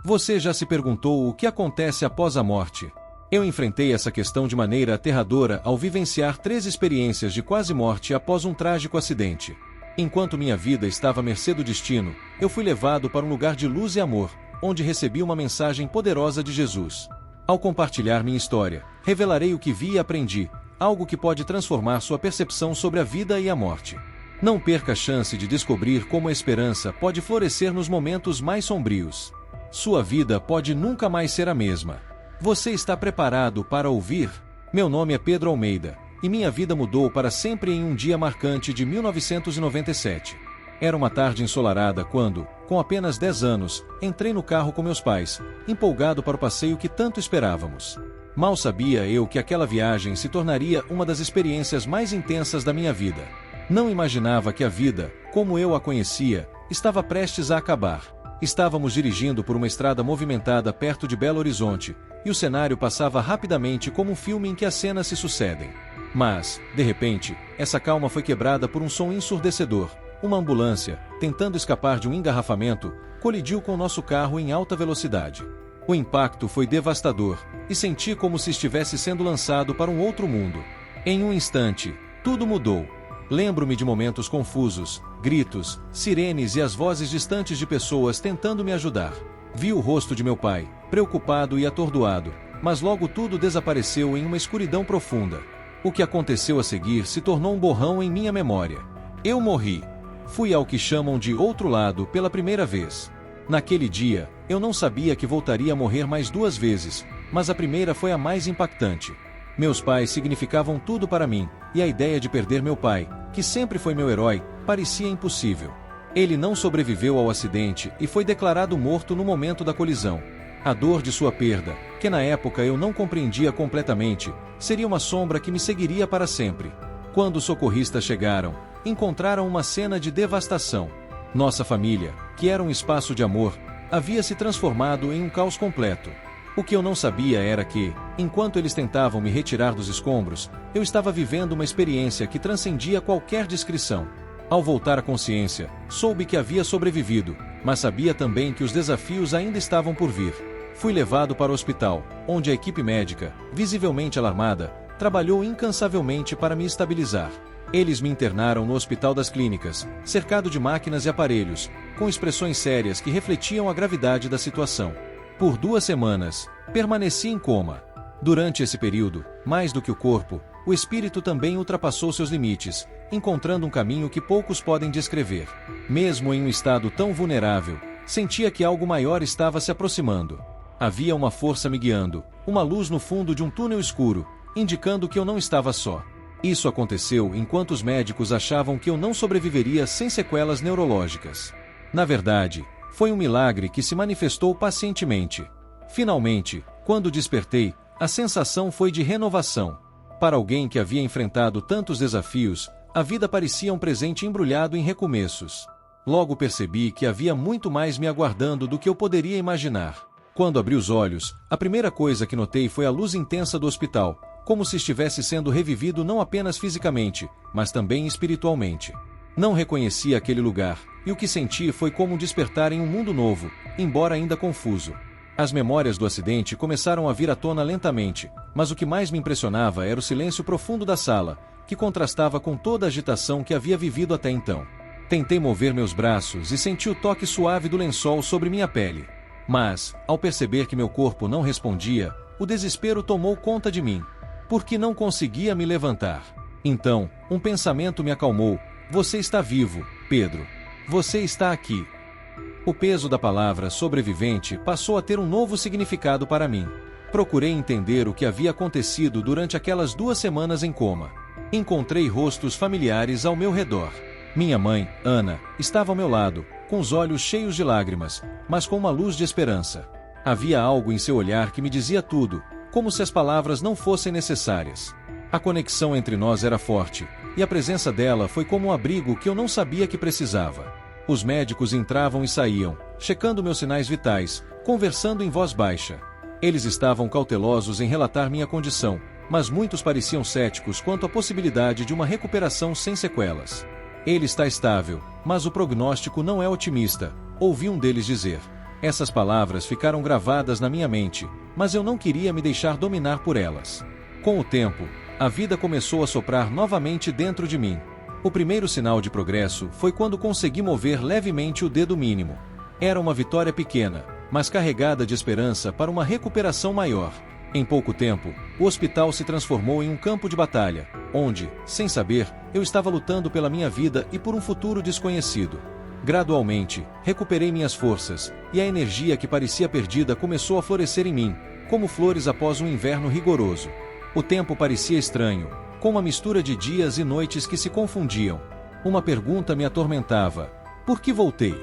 Você já se perguntou o que acontece após a morte? Eu enfrentei essa questão de maneira aterradora ao vivenciar 3 experiências de quase morte após um trágico acidente. Enquanto minha vida estava à mercê do destino, eu fui levado para um lugar de luz e amor, onde recebi uma mensagem poderosa de Jesus. Ao compartilhar minha história, revelarei o que vi e aprendi, algo que pode transformar sua percepção sobre a vida e a morte. Não perca a chance de descobrir como a esperança pode florescer nos momentos mais sombrios. Sua vida pode nunca mais ser a mesma. Você está preparado para ouvir? Meu nome é Pedro Almeida, e minha vida mudou para sempre em um dia marcante de 1997. Era uma tarde ensolarada quando, com apenas 10 anos, entrei no carro com meus pais, empolgado para o passeio que tanto esperávamos. Mal sabia eu que aquela viagem se tornaria uma das experiências mais intensas da minha vida. Não imaginava que a vida, como eu a conhecia, estava prestes a acabar. Estávamos dirigindo por uma estrada movimentada perto de Belo Horizonte, e o cenário passava rapidamente como um filme em que as cenas se sucedem. Mas, de repente, essa calma foi quebrada por um som ensurdecedor. Uma ambulância, tentando escapar de um engarrafamento, colidiu com nosso carro em alta velocidade. O impacto foi devastador, e senti como se estivesse sendo lançado para um outro mundo. Em um instante, tudo mudou. Lembro-me de momentos confusos, gritos, sirenes e as vozes distantes de pessoas tentando me ajudar. Vi o rosto de meu pai, preocupado e atordoado, mas logo tudo desapareceu em uma escuridão profunda. O que aconteceu a seguir se tornou um borrão em minha memória. Eu morri. Fui ao que chamam de outro lado pela primeira vez. Naquele dia, eu não sabia que voltaria a morrer mais 2 vezes, mas a primeira foi a mais impactante. Meus pais significavam tudo para mim, e a ideia de perder meu pai, que sempre foi meu herói, parecia impossível. Ele não sobreviveu ao acidente e foi declarado morto no momento da colisão. A dor de sua perda, que na época eu não compreendia completamente, seria uma sombra que me seguiria para sempre. Quando os socorristas chegaram, encontraram uma cena de devastação. Nossa família, que era um espaço de amor, havia se transformado em um caos completo. O que eu não sabia era que, enquanto eles tentavam me retirar dos escombros, eu estava vivendo uma experiência que transcendia qualquer descrição. Ao voltar à consciência, soube que havia sobrevivido, mas sabia também que os desafios ainda estavam por vir. Fui levado para o hospital, onde a equipe médica, visivelmente alarmada, trabalhou incansavelmente para me estabilizar. Eles me internaram no Hospital das Clínicas, cercado de máquinas e aparelhos, com expressões sérias que refletiam a gravidade da situação. Por 2 semanas, permaneci em coma. Durante esse período, mais do que o corpo, o espírito também ultrapassou seus limites, encontrando um caminho que poucos podem descrever. Mesmo em um estado tão vulnerável, sentia que algo maior estava se aproximando. Havia uma força me guiando, uma luz no fundo de um túnel escuro, indicando que eu não estava só. Isso aconteceu enquanto os médicos achavam que eu não sobreviveria sem sequelas neurológicas. Na verdade, foi um milagre que se manifestou pacientemente. Finalmente, quando despertei, a sensação foi de renovação. Para alguém que havia enfrentado tantos desafios, a vida parecia um presente embrulhado em recomeços. Logo percebi que havia muito mais me aguardando do que eu poderia imaginar. Quando abri os olhos, a primeira coisa que notei foi a luz intensa do hospital, como se estivesse sendo revivido não apenas fisicamente, mas também espiritualmente. Não reconheci aquele lugar, e o que senti foi como um despertar em um mundo novo, embora ainda confuso. As memórias do acidente começaram a vir à tona lentamente, mas o que mais me impressionava era o silêncio profundo da sala, que contrastava com toda a agitação que havia vivido até então. Tentei mover meus braços e senti o toque suave do lençol sobre minha pele. Mas, ao perceber que meu corpo não respondia, o desespero tomou conta de mim. Porque não conseguia me levantar. Então, um pensamento me acalmou. Você está vivo, Pedro. Você está aqui. O peso da palavra sobrevivente passou a ter um novo significado para mim. Procurei entender o que havia acontecido durante aquelas 2 semanas em coma. Encontrei rostos familiares ao meu redor. Minha mãe, Ana, estava ao meu lado, com os olhos cheios de lágrimas, mas com uma luz de esperança. Havia algo em seu olhar que me dizia tudo, como se as palavras não fossem necessárias. A conexão entre nós era forte, e a presença dela foi como um abrigo que eu não sabia que precisava. Os médicos entravam e saíam, checando meus sinais vitais, conversando em voz baixa. Eles estavam cautelosos em relatar minha condição, mas muitos pareciam céticos quanto à possibilidade de uma recuperação sem sequelas. Ele está estável, mas o prognóstico não é otimista, ouvi um deles dizer. Essas palavras ficaram gravadas na minha mente, mas eu não queria me deixar dominar por elas. Com o tempo, a vida começou a soprar novamente dentro de mim. O primeiro sinal de progresso foi quando consegui mover levemente o dedo mínimo. Era uma vitória pequena, mas carregada de esperança para uma recuperação maior. Em pouco tempo, o hospital se transformou em um campo de batalha, onde, sem saber, eu estava lutando pela minha vida e por um futuro desconhecido. Gradualmente, recuperei minhas forças, e a energia que parecia perdida começou a florescer em mim, como flores após um inverno rigoroso. O tempo parecia estranho, com uma mistura de dias e noites que se confundiam. Uma pergunta me atormentava: por que voltei?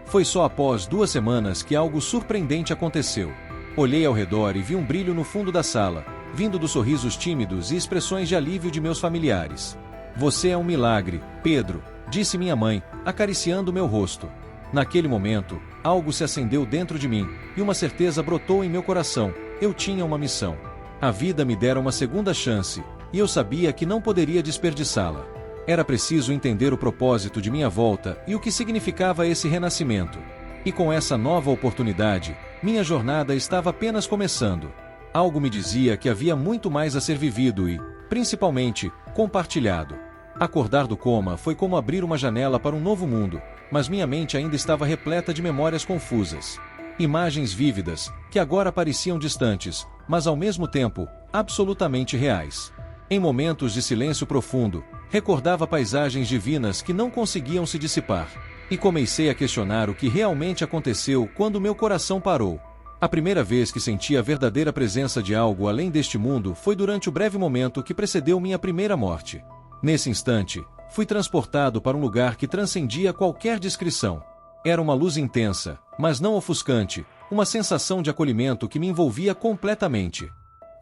Foi só após 2 semanas que algo surpreendente aconteceu. Olhei ao redor e vi um brilho no fundo da sala, vindo dos sorrisos tímidos e expressões de alívio de meus familiares. Você é um milagre, Pedro, disse minha mãe, acariciando meu rosto. Naquele momento, algo se acendeu dentro de mim, e uma certeza brotou em meu coração: eu tinha uma missão. A vida me dera uma segunda chance, e eu sabia que não poderia desperdiçá-la. Era preciso entender o propósito de minha volta e o que significava esse renascimento. E com essa nova oportunidade, minha jornada estava apenas começando. Algo me dizia que havia muito mais a ser vivido e, principalmente, compartilhado. Acordar do coma foi como abrir uma janela para um novo mundo, mas minha mente ainda estava repleta de memórias confusas. Imagens vívidas, que agora pareciam distantes, mas ao mesmo tempo, absolutamente reais. Em momentos de silêncio profundo, recordava paisagens divinas que não conseguiam se dissipar. E comecei a questionar o que realmente aconteceu quando meu coração parou. A primeira vez que senti a verdadeira presença de algo além deste mundo foi durante o breve momento que precedeu minha primeira morte. Nesse instante, fui transportado para um lugar que transcendia qualquer descrição. Era uma luz intensa, mas não ofuscante, uma sensação de acolhimento que me envolvia completamente.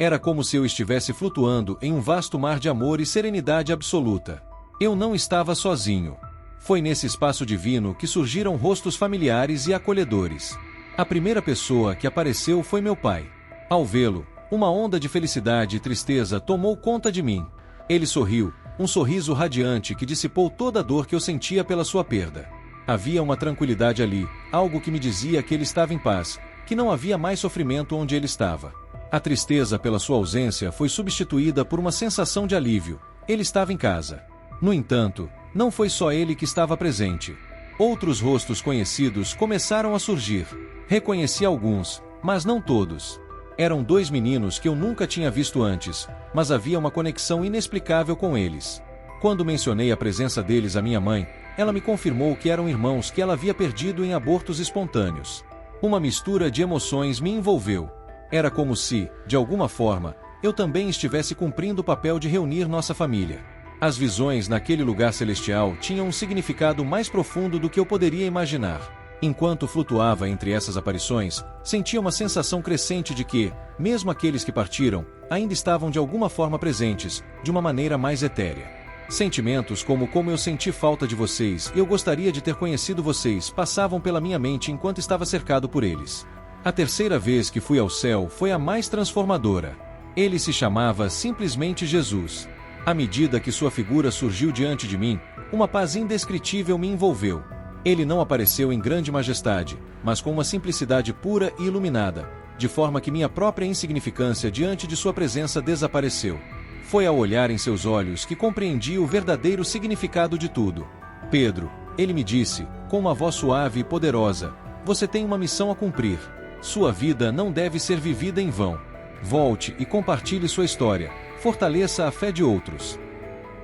Era como se eu estivesse flutuando em um vasto mar de amor e serenidade absoluta. Eu não estava sozinho. Foi nesse espaço divino que surgiram rostos familiares e acolhedores. A primeira pessoa que apareceu foi meu pai. Ao vê-lo, uma onda de felicidade e tristeza tomou conta de mim. Ele sorriu, um sorriso radiante que dissipou toda a dor que eu sentia pela sua perda. Havia uma tranquilidade ali, algo que me dizia que ele estava em paz, que não havia mais sofrimento onde ele estava. A tristeza pela sua ausência foi substituída por uma sensação de alívio. Ele estava em casa. No entanto, não foi só ele que estava presente. Outros rostos conhecidos começaram a surgir. Reconheci alguns, mas não todos. Eram 2 meninos que eu nunca tinha visto antes, mas havia uma conexão inexplicável com eles. Quando mencionei a presença deles à minha mãe, ela me confirmou que eram irmãos que ela havia perdido em abortos espontâneos. Uma mistura de emoções me envolveu. Era como se, de alguma forma, eu também estivesse cumprindo o papel de reunir nossa família. As visões naquele lugar celestial tinham um significado mais profundo do que eu poderia imaginar. Enquanto flutuava entre essas aparições, sentia uma sensação crescente de que, mesmo aqueles que partiram, ainda estavam de alguma forma presentes, de uma maneira mais etérea. Sentimentos como eu senti falta de vocês e eu gostaria de ter conhecido vocês passavam pela minha mente enquanto estava cercado por eles. A terceira vez que fui ao céu foi a mais transformadora. Ele se chamava simplesmente Jesus. À medida que sua figura surgiu diante de mim, uma paz indescritível me envolveu. Ele não apareceu em grande majestade, mas com uma simplicidade pura e iluminada, de forma que minha própria insignificância diante de sua presença desapareceu. Foi ao olhar em seus olhos que compreendi o verdadeiro significado de tudo. Pedro, ele me disse, com uma voz suave e poderosa, você tem uma missão a cumprir. Sua vida não deve ser vivida em vão. Volte e compartilhe sua história. Fortaleça a fé de outros.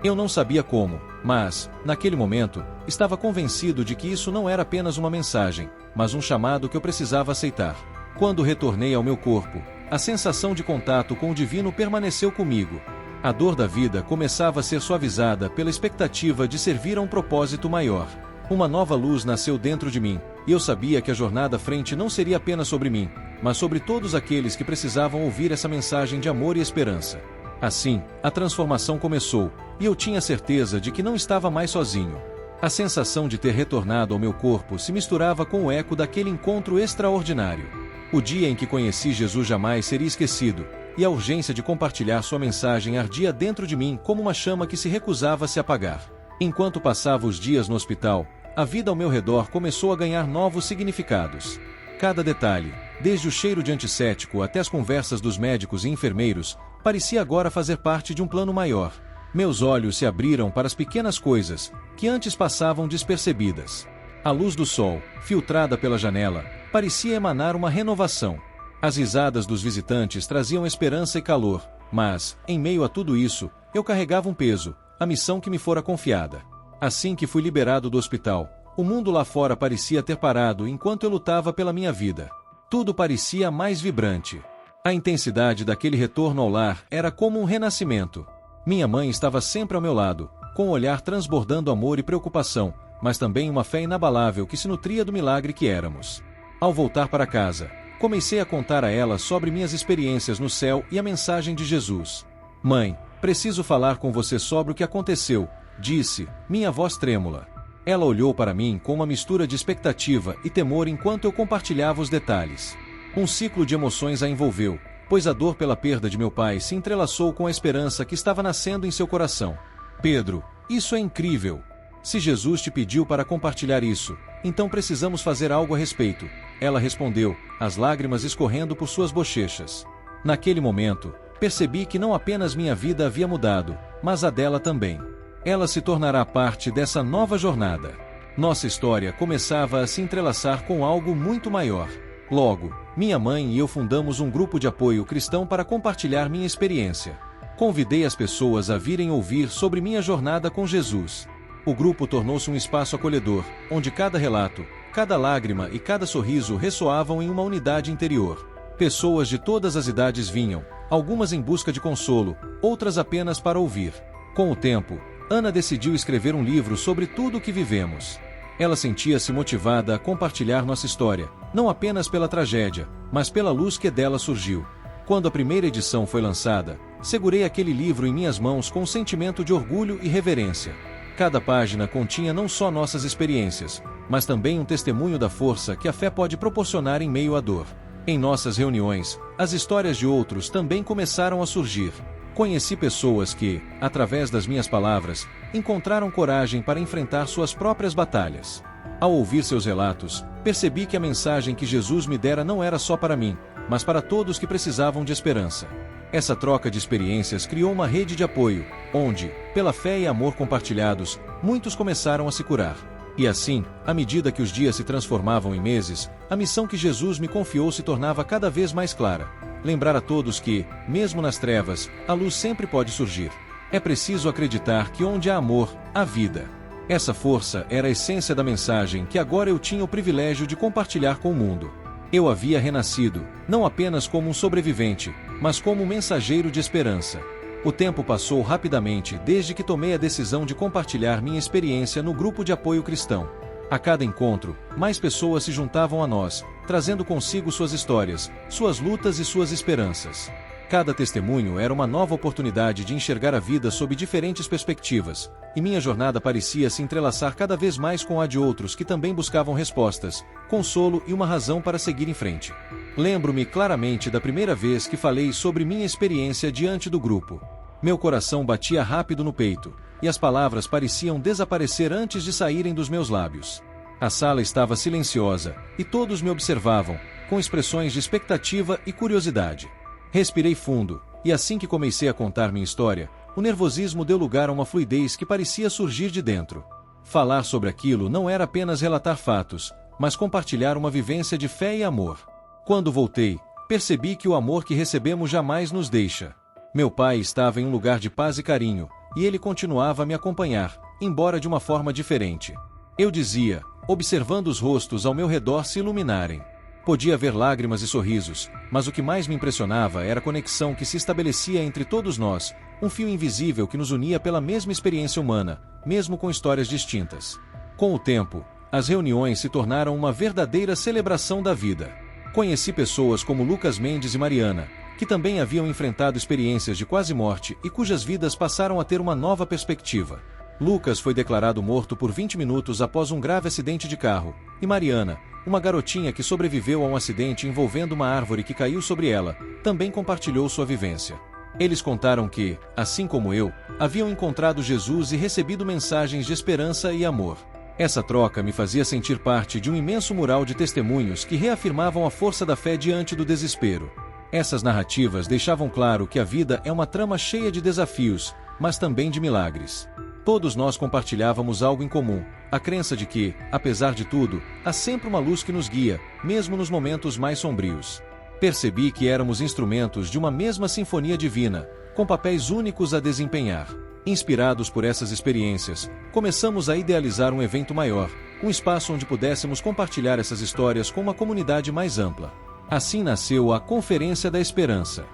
Eu não sabia como, mas, naquele momento, estava convencido de que isso não era apenas uma mensagem, mas um chamado que eu precisava aceitar. Quando retornei ao meu corpo, a sensação de contato com o divino permaneceu comigo. A dor da vida começava a ser suavizada pela expectativa de servir a um propósito maior. Uma nova luz nasceu dentro de mim, e eu sabia que a jornada à frente não seria apenas sobre mim, mas sobre todos aqueles que precisavam ouvir essa mensagem de amor e esperança. Assim, a transformação começou, e eu tinha certeza de que não estava mais sozinho. A sensação de ter retornado ao meu corpo se misturava com o eco daquele encontro extraordinário. O dia em que conheci Jesus jamais seria esquecido, e a urgência de compartilhar sua mensagem ardia dentro de mim como uma chama que se recusava a se apagar. Enquanto passava os dias no hospital, a vida ao meu redor começou a ganhar novos significados. Cada detalhe, desde o cheiro de antisséptico até as conversas dos médicos e enfermeiros, parecia agora fazer parte de um plano maior. Meus olhos se abriram para as pequenas coisas, que antes passavam despercebidas. A luz do sol, filtrada pela janela, parecia emanar uma renovação. As risadas dos visitantes traziam esperança e calor, mas, em meio a tudo isso, eu carregava um peso, a missão que me fora confiada. Assim que fui liberado do hospital, o mundo lá fora parecia ter parado enquanto eu lutava pela minha vida. Tudo parecia mais vibrante. A intensidade daquele retorno ao lar era como um renascimento. Minha mãe estava sempre ao meu lado, com o olhar transbordando amor e preocupação, mas também uma fé inabalável que se nutria do milagre que éramos. Ao voltar para casa, comecei a contar a ela sobre minhas experiências no céu e a mensagem de Jesus. Mãe, preciso falar com você sobre o que aconteceu, disse, minha voz trêmula. Ela olhou para mim com uma mistura de expectativa e temor enquanto eu compartilhava os detalhes. Um ciclo de emoções a envolveu, pois a dor pela perda de meu pai se entrelaçou com a esperança que estava nascendo em seu coração. Pedro, isso é incrível! Se Jesus te pediu para compartilhar isso, então precisamos fazer algo a respeito, ela respondeu, as lágrimas escorrendo por suas bochechas. Naquele momento, percebi que não apenas minha vida havia mudado, mas a dela também. Ela se tornará parte dessa nova jornada. Nossa história começava a se entrelaçar com algo muito maior. Logo, minha mãe e eu fundamos um grupo de apoio cristão para compartilhar minha experiência. Convidei as pessoas a virem ouvir sobre minha jornada com Jesus. O grupo tornou-se um espaço acolhedor, onde cada relato, cada lágrima e cada sorriso ressoavam em uma unidade interior. Pessoas de todas as idades vinham, algumas em busca de consolo, outras apenas para ouvir. Com o tempo, Ana decidiu escrever um livro sobre tudo o que vivemos. Ela sentia-se motivada a compartilhar nossa história, não apenas pela tragédia, mas pela luz que dela surgiu. Quando a primeira edição foi lançada, segurei aquele livro em minhas mãos com um sentimento de orgulho e reverência. Cada página continha não só nossas experiências, mas também um testemunho da força que a fé pode proporcionar em meio à dor. Em nossas reuniões, as histórias de outros também começaram a surgir. Conheci pessoas que, através das minhas palavras, encontraram coragem para enfrentar suas próprias batalhas. Ao ouvir seus relatos, percebi que a mensagem que Jesus me dera não era só para mim, mas para todos que precisavam de esperança. Essa troca de experiências criou uma rede de apoio, onde, pela fé e amor compartilhados, muitos começaram a se curar. E assim, à medida que os dias se transformavam em meses, a missão que Jesus me confiou se tornava cada vez mais clara. Lembrar a todos que, mesmo nas trevas, a luz sempre pode surgir. É preciso acreditar que onde há amor, há vida. Essa força era a essência da mensagem que agora eu tinha o privilégio de compartilhar com o mundo. Eu havia renascido, não apenas como um sobrevivente, mas como um mensageiro de esperança. O tempo passou rapidamente desde que tomei a decisão de compartilhar minha experiência no grupo de apoio cristão. A cada encontro, mais pessoas se juntavam a nós, trazendo consigo suas histórias, suas lutas e suas esperanças. Cada testemunho era uma nova oportunidade de enxergar a vida sob diferentes perspectivas, e minha jornada parecia se entrelaçar cada vez mais com a de outros que também buscavam respostas, consolo e uma razão para seguir em frente. Lembro-me claramente da primeira vez que falei sobre minha experiência diante do grupo. Meu coração batia rápido no peito, e as palavras pareciam desaparecer antes de saírem dos meus lábios. A sala estava silenciosa, e todos me observavam, com expressões de expectativa e curiosidade. Respirei fundo, e assim que comecei a contar minha história, o nervosismo deu lugar a uma fluidez que parecia surgir de dentro. Falar sobre aquilo não era apenas relatar fatos, mas compartilhar uma vivência de fé e amor. Quando voltei, percebi que o amor que recebemos jamais nos deixa. Meu pai estava em um lugar de paz e carinho, e ele continuava a me acompanhar, embora de uma forma diferente. Eu dizia, observando os rostos ao meu redor se iluminarem. Podia ver lágrimas e sorrisos, mas o que mais me impressionava era a conexão que se estabelecia entre todos nós, um fio invisível que nos unia pela mesma experiência humana, mesmo com histórias distintas. Com o tempo, as reuniões se tornaram uma verdadeira celebração da vida. Conheci pessoas como Lucas Mendes e Mariana, que também haviam enfrentado experiências de quase morte e cujas vidas passaram a ter uma nova perspectiva. Lucas foi declarado morto por 20 minutos após um grave acidente de carro, e Mariana, uma garotinha que sobreviveu a um acidente envolvendo uma árvore que caiu sobre ela, também compartilhou sua vivência. Eles contaram que, assim como eu, haviam encontrado Jesus e recebido mensagens de esperança e amor. Essa troca me fazia sentir parte de um imenso mural de testemunhos que reafirmavam a força da fé diante do desespero. Essas narrativas deixavam claro que a vida é uma trama cheia de desafios, mas também de milagres. Todos nós compartilhávamos algo em comum, a crença de que, apesar de tudo, há sempre uma luz que nos guia, mesmo nos momentos mais sombrios. Percebi que éramos instrumentos de uma mesma sinfonia divina, com papéis únicos a desempenhar. Inspirados por essas experiências, começamos a idealizar um evento maior, um espaço onde pudéssemos compartilhar essas histórias com uma comunidade mais ampla. Assim nasceu a Conferência da Esperança.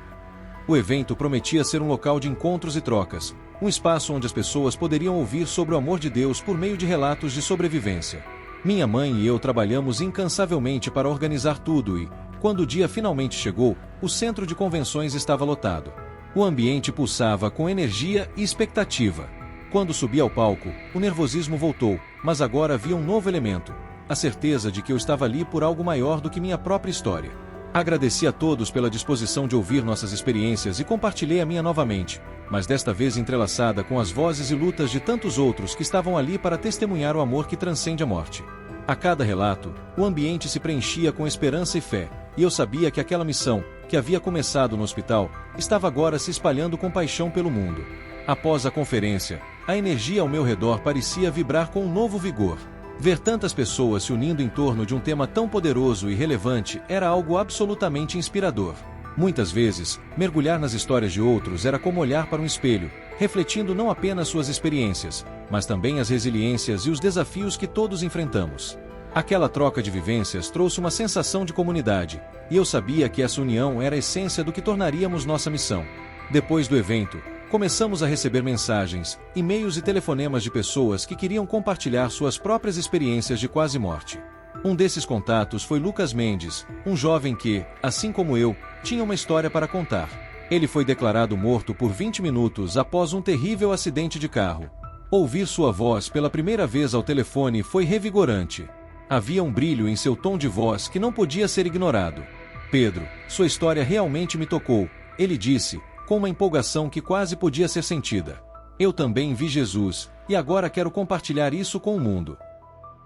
O evento prometia ser um local de encontros e trocas, um espaço onde as pessoas poderiam ouvir sobre o amor de Deus por meio de relatos de sobrevivência. Minha mãe e eu trabalhamos incansavelmente para organizar tudo e, quando o dia finalmente chegou, o centro de convenções estava lotado. O ambiente pulsava com energia e expectativa. Quando subi ao palco, o nervosismo voltou, mas agora havia um novo elemento: a certeza de que eu estava ali por algo maior do que minha própria história. Agradeci a todos pela disposição de ouvir nossas experiências e compartilhei a minha novamente, mas desta vez entrelaçada com as vozes e lutas de tantos outros que estavam ali para testemunhar o amor que transcende a morte. A cada relato, o ambiente se preenchia com esperança e fé, e eu sabia que aquela missão, que havia começado no hospital, estava agora se espalhando com paixão pelo mundo. Após a conferência, a energia ao meu redor parecia vibrar com um novo vigor. Ver tantas pessoas se unindo em torno de um tema tão poderoso e relevante era algo absolutamente inspirador. Muitas vezes, mergulhar nas histórias de outros era como olhar para um espelho, refletindo não apenas suas experiências, mas também as resiliências e os desafios que todos enfrentamos. Aquela troca de vivências trouxe uma sensação de comunidade, e eu sabia que essa união era a essência do que tornaríamos nossa missão. Depois do evento, começamos a receber mensagens, e-mails e telefonemas de pessoas que queriam compartilhar suas próprias experiências de quase morte. Um desses contatos foi Lucas Mendes, um jovem que, assim como eu, tinha uma história para contar. Ele foi declarado morto por 20 minutos após um terrível acidente de carro. Ouvir sua voz pela primeira vez ao telefone foi revigorante. Havia um brilho em seu tom de voz que não podia ser ignorado. Pedro, sua história realmente me tocou, ele disse, com uma empolgação que quase podia ser sentida. Eu também vi Jesus, e agora quero compartilhar isso com o mundo.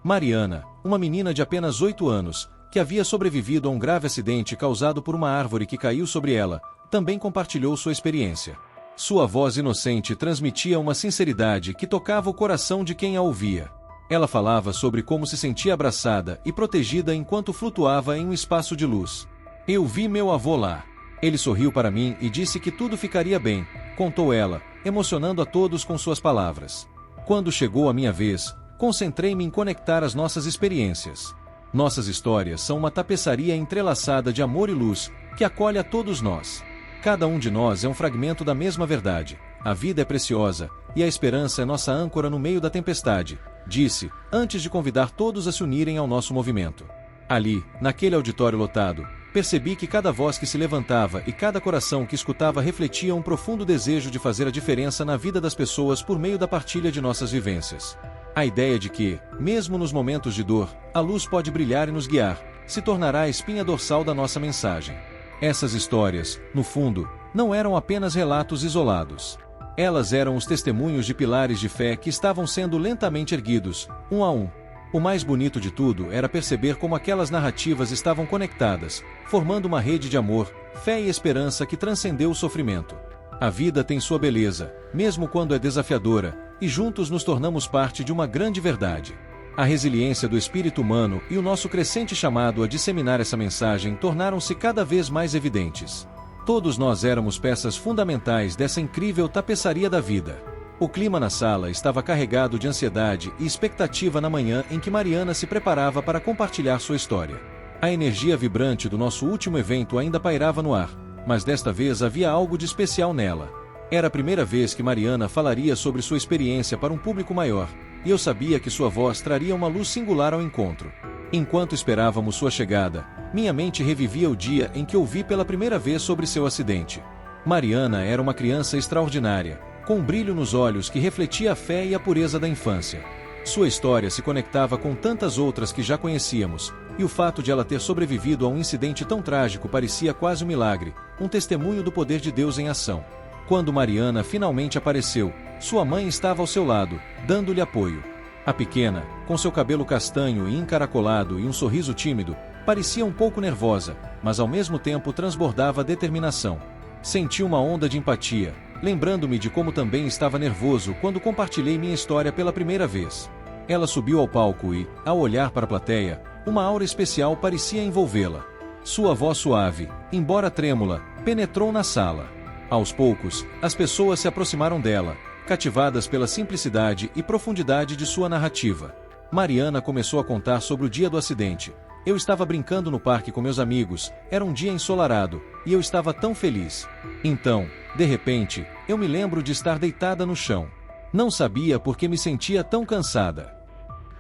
Mariana, uma menina de apenas 8 anos, que havia sobrevivido a um grave acidente causado por uma árvore que caiu sobre ela, também compartilhou sua experiência. Sua voz inocente transmitia uma sinceridade que tocava o coração de quem a ouvia. Ela falava sobre como se sentia abraçada e protegida enquanto flutuava em um espaço de luz. Eu vi meu avô lá. Ele sorriu para mim e disse que tudo ficaria bem, contou ela, emocionando a todos com suas palavras. Quando chegou a minha vez, concentrei-me em conectar as nossas experiências. Nossas histórias são uma tapeçaria entrelaçada de amor e luz, que acolhe a todos nós. Cada um de nós é um fragmento da mesma verdade. A vida é preciosa, e a esperança é nossa âncora no meio da tempestade, disse, antes de convidar todos a se unirem ao nosso movimento. Ali, naquele auditório lotado, percebi que cada voz que se levantava e cada coração que escutava refletia um profundo desejo de fazer a diferença na vida das pessoas por meio da partilha de nossas vivências. A ideia de que, mesmo nos momentos de dor, a luz pode brilhar e nos guiar, se tornará a espinha dorsal da nossa mensagem. Essas histórias, no fundo, não eram apenas relatos isolados. Elas eram os testemunhos de pilares de fé que estavam sendo lentamente erguidos, um a um. O mais bonito de tudo era perceber como aquelas narrativas estavam conectadas, formando uma rede de amor, fé e esperança que transcendeu o sofrimento. A vida tem sua beleza, mesmo quando é desafiadora, e juntos nos tornamos parte de uma grande verdade. A resiliência do espírito humano e o nosso crescente chamado a disseminar essa mensagem tornaram-se cada vez mais evidentes. Todos nós éramos peças fundamentais dessa incrível tapeçaria da vida. O clima na sala estava carregado de ansiedade e expectativa na manhã em que Mariana se preparava para compartilhar sua história. A energia vibrante do nosso último evento ainda pairava no ar, mas desta vez havia algo de especial nela. Era a primeira vez que Mariana falaria sobre sua experiência para um público maior, e eu sabia que sua voz traria uma luz singular ao encontro. Enquanto esperávamos sua chegada, minha mente revivia o dia em que ouvi pela primeira vez sobre seu acidente. Mariana era uma criança extraordinária, com um brilho nos olhos que refletia a fé e a pureza da infância. Sua história se conectava com tantas outras que já conhecíamos, e o fato de ela ter sobrevivido a um incidente tão trágico parecia quase um milagre, um testemunho do poder de Deus em ação. Quando Mariana finalmente apareceu, sua mãe estava ao seu lado, dando-lhe apoio. A pequena, com seu cabelo castanho e encaracolado e um sorriso tímido, parecia um pouco nervosa, mas ao mesmo tempo transbordava determinação. Senti uma onda de empatia, lembrando-me de como também estava nervoso quando compartilhei minha história pela primeira vez. Ela subiu ao palco e, ao olhar para a plateia, uma aura especial parecia envolvê-la. Sua voz suave, embora trêmula, penetrou na sala. Aos poucos, as pessoas se aproximaram dela, cativadas pela simplicidade e profundidade de sua narrativa. Mariana começou a contar sobre o dia do acidente. Eu estava brincando no parque com meus amigos, era um dia ensolarado, e eu estava tão feliz. Então, de repente, eu me lembro de estar deitada no chão. Não sabia por que me sentia tão cansada.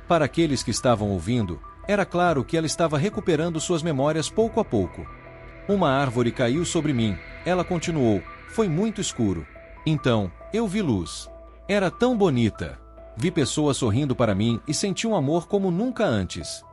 Para aqueles que estavam ouvindo, era claro que ela estava recuperando suas memórias pouco a pouco. Uma árvore caiu sobre mim, ela continuou, foi muito escuro. Então, eu vi luz. Era tão bonita. Vi pessoas sorrindo para mim e senti um amor como nunca antes.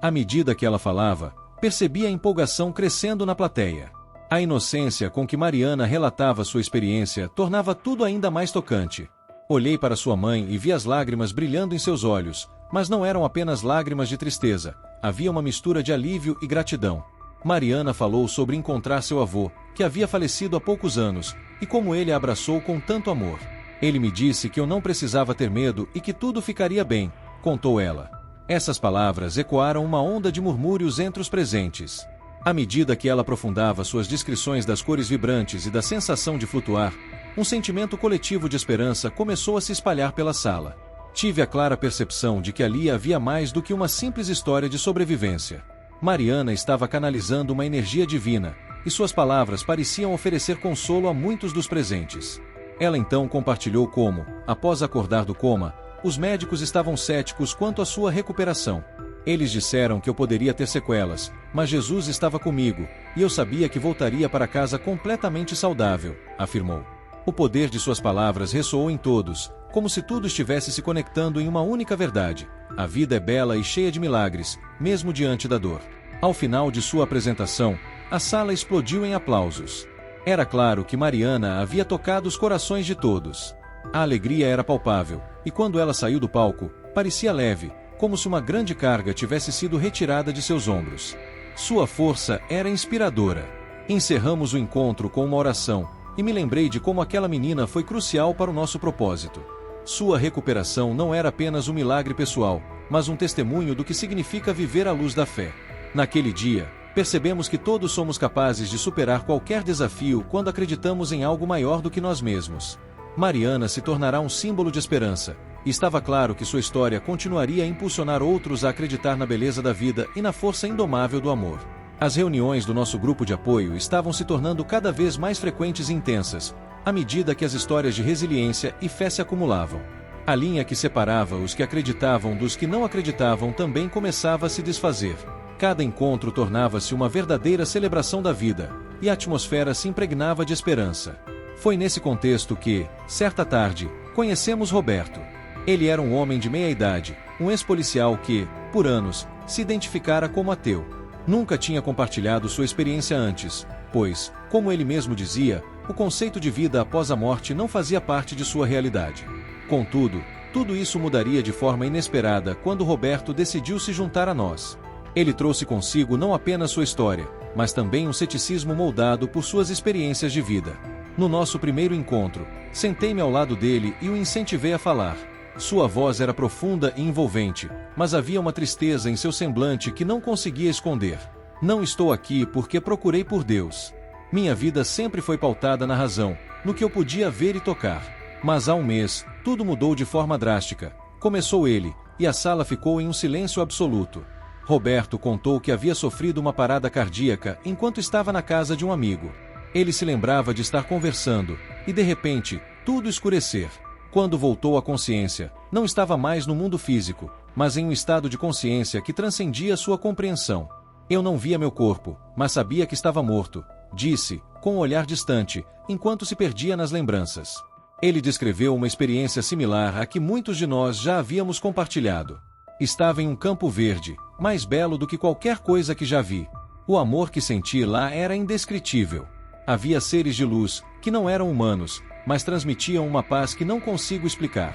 À medida que ela falava, percebi a empolgação crescendo na plateia. A inocência com que Mariana relatava sua experiência tornava tudo ainda mais tocante. Olhei para sua mãe e vi as lágrimas brilhando em seus olhos, mas não eram apenas lágrimas de tristeza, havia uma mistura de alívio e gratidão. Mariana falou sobre encontrar seu avô, que havia falecido há poucos anos, e como ele a abraçou com tanto amor. Ele me disse que eu não precisava ter medo e que tudo ficaria bem, contou ela. Essas palavras ecoaram uma onda de murmúrios entre os presentes. À medida que ela aprofundava suas descrições das cores vibrantes e da sensação de flutuar, um sentimento coletivo de esperança começou a se espalhar pela sala. Tive a clara percepção de que ali havia mais do que uma simples história de sobrevivência. Mariana estava canalizando uma energia divina, e suas palavras pareciam oferecer consolo a muitos dos presentes. Ela então compartilhou como, após acordar do coma, os médicos estavam céticos quanto à sua recuperação. Eles disseram que eu poderia ter sequelas, mas Jesus estava comigo, e eu sabia que voltaria para casa completamente saudável, afirmou. O poder de suas palavras ressoou em todos, como se tudo estivesse se conectando em uma única verdade. A vida é bela e cheia de milagres, mesmo diante da dor. Ao final de sua apresentação, a sala explodiu em aplausos. Era claro que Mariana havia tocado os corações de todos. A alegria era palpável, e quando ela saiu do palco, parecia leve, como se uma grande carga tivesse sido retirada de seus ombros. Sua força era inspiradora. Encerramos o encontro com uma oração, e me lembrei de como aquela menina foi crucial para o nosso propósito. Sua recuperação não era apenas um milagre pessoal, mas um testemunho do que significa viver à luz da fé. Naquele dia, percebemos que todos somos capazes de superar qualquer desafio quando acreditamos em algo maior do que nós mesmos. Mariana se tornará um símbolo de esperança, e estava claro que sua história continuaria a impulsionar outros a acreditar na beleza da vida e na força indomável do amor. As reuniões do nosso grupo de apoio estavam se tornando cada vez mais frequentes e intensas, à medida que as histórias de resiliência e fé se acumulavam. A linha que separava os que acreditavam dos que não acreditavam também começava a se desfazer. Cada encontro tornava-se uma verdadeira celebração da vida, e a atmosfera se impregnava de esperança. Foi nesse contexto que, certa tarde, conhecemos Roberto. Ele era um homem de meia-idade, um ex-policial que, por anos, se identificara como ateu. Nunca tinha compartilhado sua experiência antes, pois, como ele mesmo dizia, o conceito de vida após a morte não fazia parte de sua realidade. Contudo, tudo isso mudaria de forma inesperada quando Roberto decidiu se juntar a nós. Ele trouxe consigo não apenas sua história, mas também um ceticismo moldado por suas experiências de vida. No nosso primeiro encontro, sentei-me ao lado dele e o incentivei a falar. Sua voz era profunda e envolvente, mas havia uma tristeza em seu semblante que não conseguia esconder. Não estou aqui porque procurei por Deus. Minha vida sempre foi pautada na razão, no que eu podia ver e tocar. Mas há um mês, tudo mudou de forma drástica. Começou ele, e a sala ficou em um silêncio absoluto. Roberto contou que havia sofrido uma parada cardíaca enquanto estava na casa de um amigo. Ele se lembrava de estar conversando, e de repente, tudo escurecer. Quando voltou à consciência, não estava mais no mundo físico, mas em um estado de consciência que transcendia sua compreensão. Eu não via meu corpo, mas sabia que estava morto, disse, com um olhar distante, enquanto se perdia nas lembranças. Ele descreveu uma experiência similar à que muitos de nós já havíamos compartilhado. Estava em um campo verde, mais belo do que qualquer coisa que já vi. O amor que senti lá era indescritível. Havia seres de luz, que não eram humanos, mas transmitiam uma paz que não consigo explicar.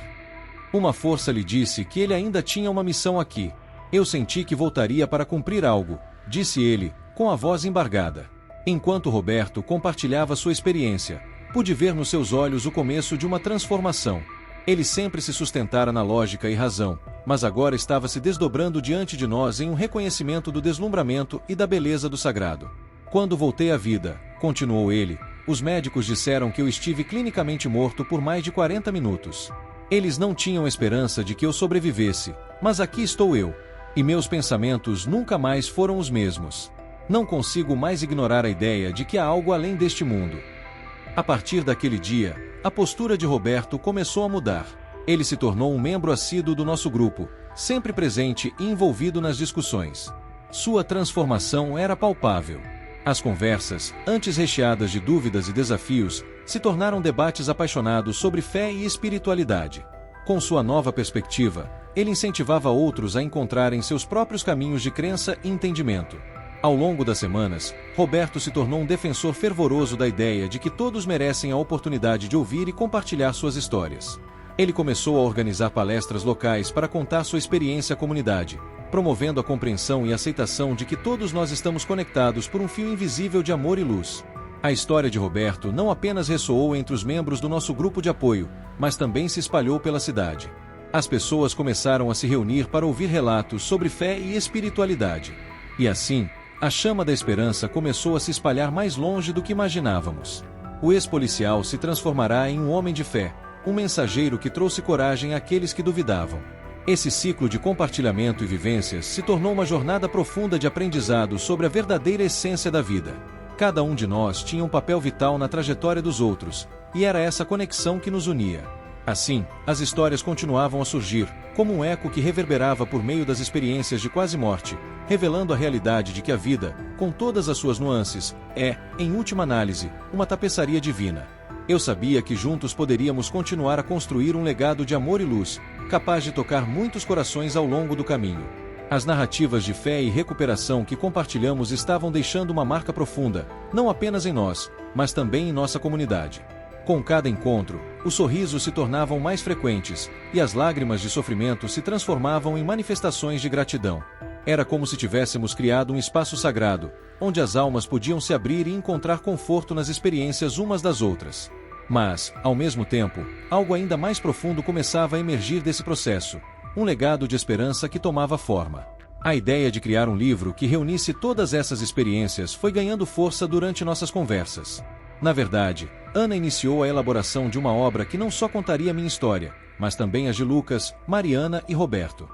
Uma força lhe disse que ele ainda tinha uma missão aqui. Eu senti que voltaria para cumprir algo, disse ele, com a voz embargada. Enquanto Roberto compartilhava sua experiência, pude ver nos seus olhos o começo de uma transformação. Ele sempre se sustentara na lógica e razão, mas agora estava se desdobrando diante de nós em um reconhecimento do deslumbramento e da beleza do sagrado. Quando voltei à vida, continuou ele, os médicos disseram que eu estive clinicamente morto por mais de 40 minutos. Eles não tinham esperança de que eu sobrevivesse, mas aqui estou eu. E meus pensamentos nunca mais foram os mesmos. Não consigo mais ignorar a ideia de que há algo além deste mundo. A partir daquele dia, a postura de Roberto começou a mudar. Ele se tornou um membro assíduo do nosso grupo, sempre presente e envolvido nas discussões. Sua transformação era palpável. As conversas, antes recheadas de dúvidas e desafios, se tornaram debates apaixonados sobre fé e espiritualidade. Com sua nova perspectiva, ele incentivava outros a encontrarem seus próprios caminhos de crença e entendimento. Ao longo das semanas, Roberto se tornou um defensor fervoroso da ideia de que todos merecem a oportunidade de ouvir e compartilhar suas histórias. Ele começou a organizar palestras locais para contar sua experiência à comunidade, promovendo a compreensão e aceitação de que todos nós estamos conectados por um fio invisível de amor e luz. A história de Roberto não apenas ressoou entre os membros do nosso grupo de apoio, mas também se espalhou pela cidade. As pessoas começaram a se reunir para ouvir relatos sobre fé e espiritualidade. E assim, a chama da esperança começou a se espalhar mais longe do que imaginávamos. O ex-policial se transformará em um homem de fé, um mensageiro que trouxe coragem àqueles que duvidavam. Esse ciclo de compartilhamento e vivências se tornou uma jornada profunda de aprendizado sobre a verdadeira essência da vida. Cada um de nós tinha um papel vital na trajetória dos outros, e era essa conexão que nos unia. Assim, as histórias continuavam a surgir, como um eco que reverberava por meio das experiências de quase morte, revelando a realidade de que a vida, com todas as suas nuances, é, em última análise, uma tapeçaria divina. Eu sabia que juntos poderíamos continuar a construir um legado de amor e luz, capaz de tocar muitos corações ao longo do caminho. As narrativas de fé e recuperação que compartilhamos estavam deixando uma marca profunda, não apenas em nós, mas também em nossa comunidade. Com cada encontro, os sorrisos se tornavam mais frequentes, e as lágrimas de sofrimento se transformavam em manifestações de gratidão. Era como se tivéssemos criado um espaço sagrado, onde as almas podiam se abrir e encontrar conforto nas experiências umas das outras. Mas, ao mesmo tempo, algo ainda mais profundo começava a emergir desse processo, um legado de esperança que tomava forma. A ideia de criar um livro que reunisse todas essas experiências foi ganhando força durante nossas conversas. Na verdade, Ana iniciou a elaboração de uma obra que não só contaria minha história, mas também as de Lucas, Mariana e Roberto.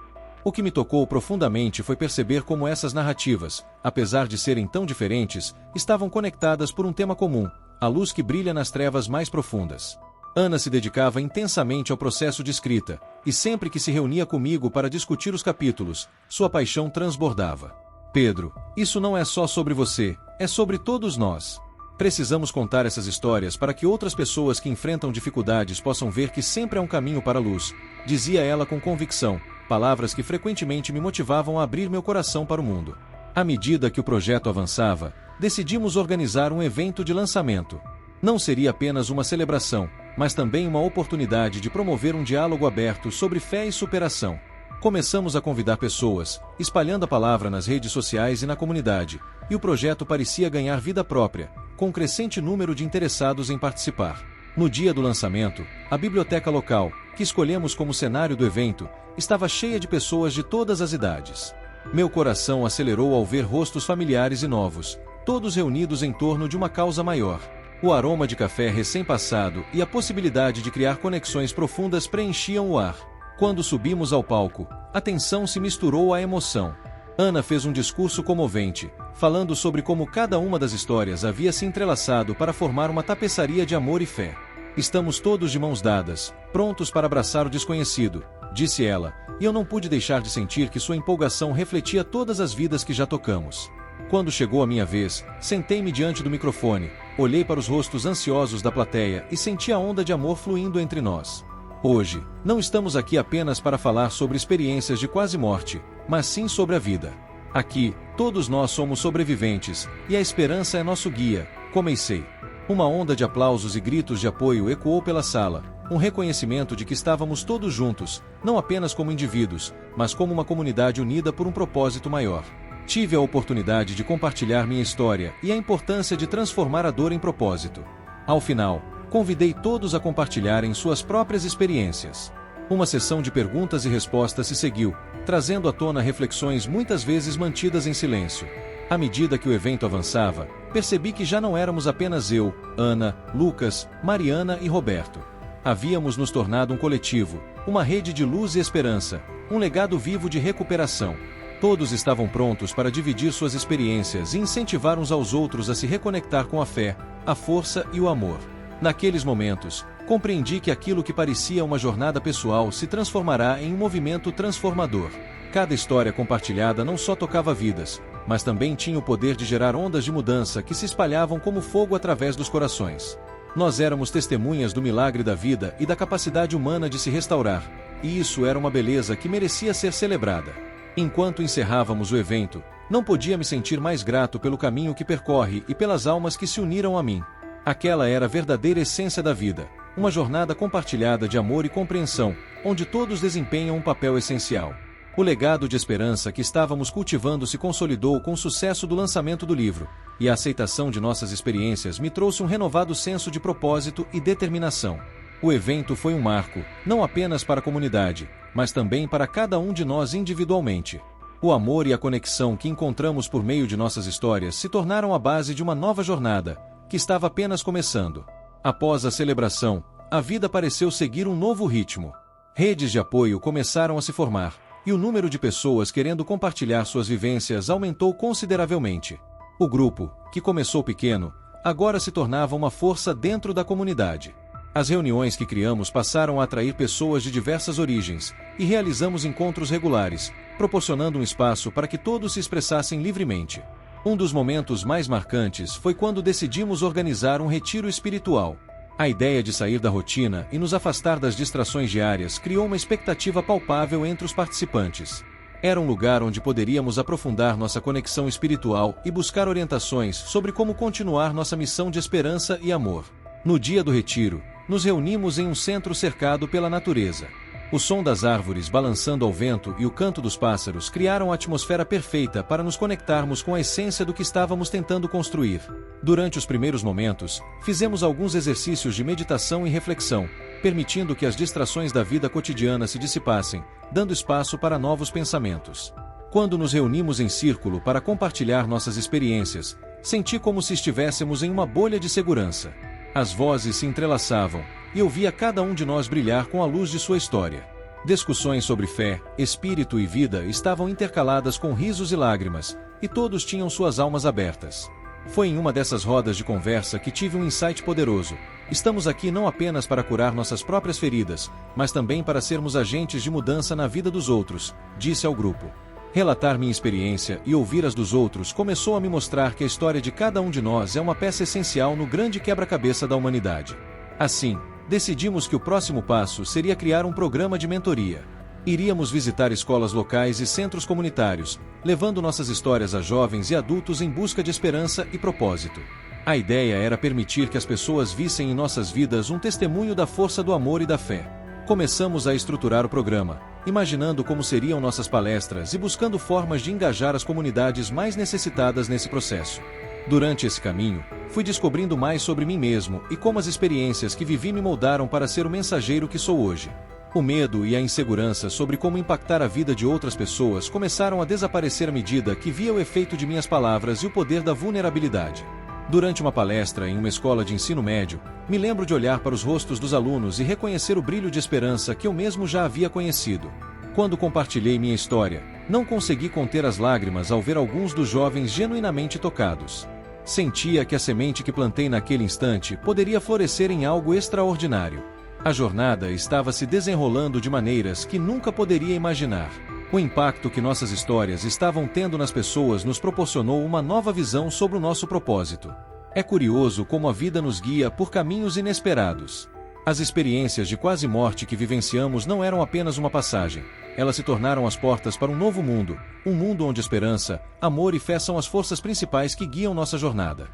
O que me tocou profundamente foi perceber como essas narrativas, apesar de serem tão diferentes, estavam conectadas por um tema comum: a luz que brilha nas trevas mais profundas. Ana se dedicava intensamente ao processo de escrita, e sempre que se reunia comigo para discutir os capítulos, sua paixão transbordava. Pedro, isso não é só sobre você, é sobre todos nós. Precisamos contar essas histórias para que outras pessoas que enfrentam dificuldades possam ver que sempre há um caminho para a luz, dizia ela com convicção, palavras que frequentemente me motivavam a abrir meu coração para o mundo. À medida que o projeto avançava, decidimos organizar um evento de lançamento. Não seria apenas uma celebração, mas também uma oportunidade de promover um diálogo aberto sobre fé e superação. Começamos a convidar pessoas, espalhando a palavra nas redes sociais e na comunidade, e o projeto parecia ganhar vida própria, com um crescente número de interessados em participar. No dia do lançamento, a biblioteca local, que escolhemos como cenário do evento, estava cheia de pessoas de todas as idades. Meu coração acelerou ao ver rostos familiares e novos, todos reunidos em torno de uma causa maior. O aroma de café recém-passado e a possibilidade de criar conexões profundas preenchiam o ar. Quando subimos ao palco, a tensão se misturou à emoção. Ana fez um discurso comovente, falando sobre como cada uma das histórias havia se entrelaçado para formar uma tapeçaria de amor e fé. Estamos todos de mãos dadas, prontos para abraçar o desconhecido, disse ela, e eu não pude deixar de sentir que sua empolgação refletia todas as vidas que já tocamos. Quando chegou a minha vez, sentei-me diante do microfone, olhei para os rostos ansiosos da plateia e senti a onda de amor fluindo entre nós. Hoje, não estamos aqui apenas para falar sobre experiências de quase morte, mas sim sobre a vida. Aqui, todos nós somos sobreviventes, e a esperança é nosso guia, comecei. Uma onda de aplausos e gritos de apoio ecoou pela sala, um reconhecimento de que estávamos todos juntos, não apenas como indivíduos, mas como uma comunidade unida por um propósito maior. Tive a oportunidade de compartilhar minha história e a importância de transformar a dor em propósito. Ao final, convidei todos a compartilharem suas próprias experiências. Uma sessão de perguntas e respostas se seguiu, trazendo à tona reflexões muitas vezes mantidas em silêncio. À medida que o evento avançava, percebi que já não éramos apenas eu, Ana, Lucas, Mariana e Roberto. Havíamos nos tornado um coletivo, uma rede de luz e esperança, um legado vivo de recuperação. Todos estavam prontos para dividir suas experiências e incentivar uns aos outros a se reconectar com a fé, a força e o amor. Naqueles momentos, compreendi que aquilo que parecia uma jornada pessoal se transformará em um movimento transformador. Cada história compartilhada não só tocava vidas, mas também tinha o poder de gerar ondas de mudança que se espalhavam como fogo através dos corações. Nós éramos testemunhas do milagre da vida e da capacidade humana de se restaurar, e isso era uma beleza que merecia ser celebrada. Enquanto encerrávamos o evento, não podia me sentir mais grato pelo caminho que percorre e pelas almas que se uniram a mim. Aquela era a verdadeira essência da vida, uma jornada compartilhada de amor e compreensão, onde todos desempenham um papel essencial. O legado de esperança que estávamos cultivando se consolidou com o sucesso do lançamento do livro, e a aceitação de nossas experiências me trouxe um renovado senso de propósito e determinação. O evento foi um marco, não apenas para a comunidade, mas também para cada um de nós individualmente. O amor e a conexão que encontramos por meio de nossas histórias se tornaram a base de uma nova jornada, que estava apenas começando. Após a celebração, a vida pareceu seguir um novo ritmo. Redes de apoio começaram a se formar, e o número de pessoas querendo compartilhar suas vivências aumentou consideravelmente. O grupo, que começou pequeno, agora se tornava uma força dentro da comunidade. As reuniões que criamos passaram a atrair pessoas de diversas origens, e realizamos encontros regulares, proporcionando um espaço para que todos se expressassem livremente. Um dos momentos mais marcantes foi quando decidimos organizar um retiro espiritual. A ideia de sair da rotina e nos afastar das distrações diárias criou uma expectativa palpável entre os participantes. Era um lugar onde poderíamos aprofundar nossa conexão espiritual e buscar orientações sobre como continuar nossa missão de esperança e amor. No dia do retiro, nos reunimos em um centro cercado pela natureza. O som das árvores balançando ao vento e o canto dos pássaros criaram a atmosfera perfeita para nos conectarmos com a essência do que estávamos tentando construir. Durante os primeiros momentos, fizemos alguns exercícios de meditação e reflexão, permitindo que as distrações da vida cotidiana se dissipassem, dando espaço para novos pensamentos. Quando nos reunimos em círculo para compartilhar nossas experiências, senti como se estivéssemos em uma bolha de segurança. As vozes se entrelaçavam, e eu via cada um de nós brilhar com a luz de sua história. Discussões sobre fé, espírito e vida estavam intercaladas com risos e lágrimas, e todos tinham suas almas abertas. Foi em uma dessas rodas de conversa que tive um insight poderoso. Estamos aqui não apenas para curar nossas próprias feridas, mas também para sermos agentes de mudança na vida dos outros, disse ao grupo. Relatar minha experiência e ouvir as dos outros começou a me mostrar que a história de cada um de nós é uma peça essencial no grande quebra-cabeça da humanidade. Assim, decidimos que o próximo passo seria criar um programa de mentoria. Iríamos visitar escolas locais e centros comunitários, levando nossas histórias a jovens e adultos em busca de esperança e propósito. A ideia era permitir que as pessoas vissem em nossas vidas um testemunho da força do amor e da fé. Começamos a estruturar o programa, imaginando como seriam nossas palestras e buscando formas de engajar as comunidades mais necessitadas nesse processo. Durante esse caminho, fui descobrindo mais sobre mim mesmo e como as experiências que vivi me moldaram para ser o mensageiro que sou hoje. O medo e a insegurança sobre como impactar a vida de outras pessoas começaram a desaparecer à medida que via o efeito de minhas palavras e o poder da vulnerabilidade. Durante uma palestra em uma escola de ensino médio, me lembro de olhar para os rostos dos alunos e reconhecer o brilho de esperança que eu mesmo já havia conhecido. Quando compartilhei minha história, não consegui conter as lágrimas ao ver alguns dos jovens genuinamente tocados. Sentia que a semente que plantei naquele instante poderia florescer em algo extraordinário. A jornada estava se desenrolando de maneiras que nunca poderia imaginar. O impacto que nossas histórias estavam tendo nas pessoas nos proporcionou uma nova visão sobre o nosso propósito. É curioso como a vida nos guia por caminhos inesperados. As experiências de quase morte que vivenciamos não eram apenas uma passagem. Elas se tornaram as portas para um novo mundo, um mundo onde esperança, amor e fé são as forças principais que guiam nossa jornada.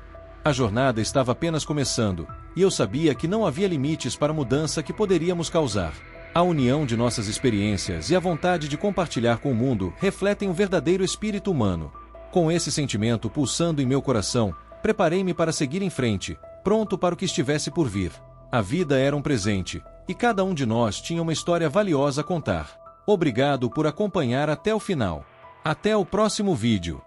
A jornada estava apenas começando, e eu sabia que não havia limites para a mudança que poderíamos causar. A união de nossas experiências e a vontade de compartilhar com o mundo refletem o verdadeiro espírito humano. Com esse sentimento pulsando em meu coração, preparei-me para seguir em frente, pronto para o que estivesse por vir. A vida era um presente, e cada um de nós tinha uma história valiosa a contar. Obrigado por acompanhar até o final. Até o próximo vídeo.